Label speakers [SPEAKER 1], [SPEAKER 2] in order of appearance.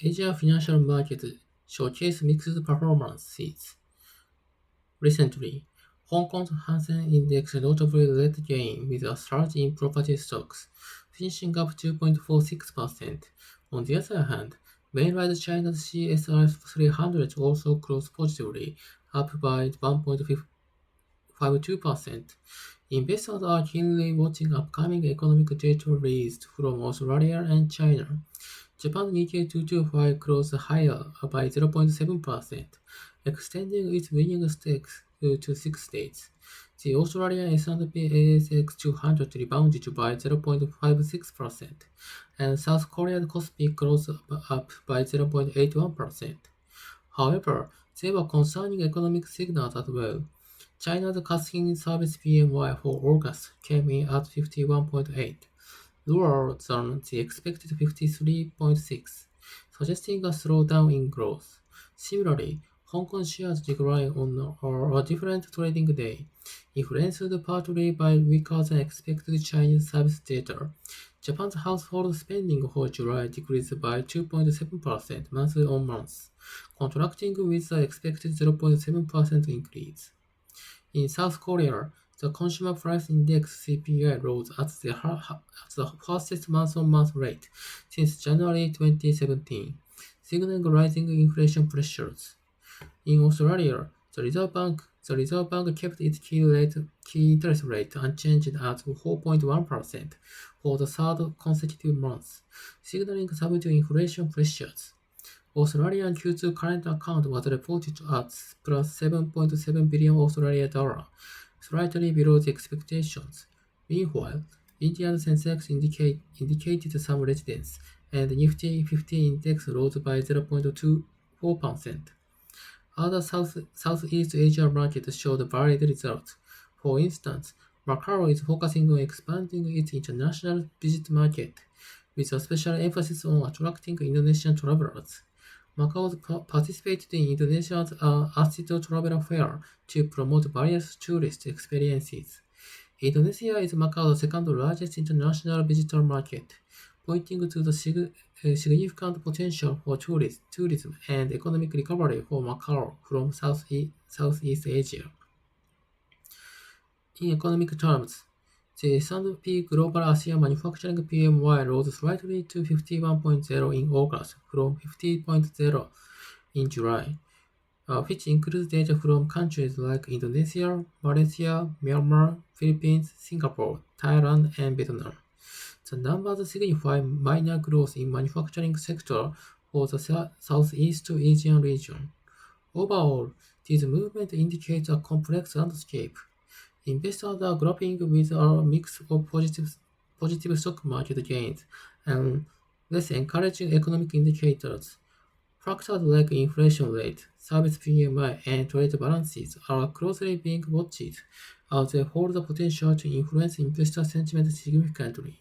[SPEAKER 1] Asia financial markets showcase mixed performances. Recently, Hong Kong's Hang Seng Index notably led gain with a surge in property stocks, finishing up 2.46%. On the other hand, mainland China's CSI 300 also closed positively, up by 1.52%. Investors are keenly watching upcoming economic data released from Australia and China. Japan Nikkei 225 closed higher by 0.7%, extending its winning streak to 6 days. The Australian S&P ASX 200 rebounded by 0.56%, and South Korean Kospi closed up by 0.81%. However, there were concerning economic signals as well. China's casting service PMI for August came in at 51.8, lower than the expected 53.6, suggesting a slowdown in growth. Similarly, Hong Kong shares declined on a different trading day, influenced partly by weaker than expected Chinese service data. Japan's household spending for July decreased by 2.7% month-on-month, contracting with the expected 0.7% increase. In South Korea, the Consumer Price Index (CPI) rose at the fastest month-on-month rate since January 2017, signaling rising inflation pressures. In Australia, the Reserve Bank kept its key interest rate unchanged at 4.1% for the third consecutive month, signaling subdued inflation pressures. Australian Q2 current account was reported at plus 7.7 billion Australian dollar, slightly below the expectations. Meanwhile, Indian Sensex indicated some resistance, and Nifty 50 index rose by 0.24%. Other Southeast Asia markets showed varied results. For instance, Macau is focusing on expanding its international visit market, with a special emphasis on attracting Indonesian travelers. Macau participated in Indonesia's ASITO Traveler Fair to promote various tourist experiences. Indonesia is Macau's second largest international visitor market, pointing to the significant potential for tourism and economic recovery for Macau from Southeast Asia. In economic terms, the S&P Global Asia Manufacturing PMI rose slightly to 51.0 in August from 50.0 in July, which includes data from countries like Indonesia, Malaysia, Myanmar, Philippines, Singapore, Thailand, and Vietnam. The numbers signify minor growth in manufacturing sector for the Southeast Asian region. Overall, this movement indicates a complex landscape. Investors are grappling with a mix of positive stock market gains and less encouraging economic indicators. Factors like inflation rate, service PMI, and trade balances are closely being watched as they hold the potential to influence investor sentiment significantly.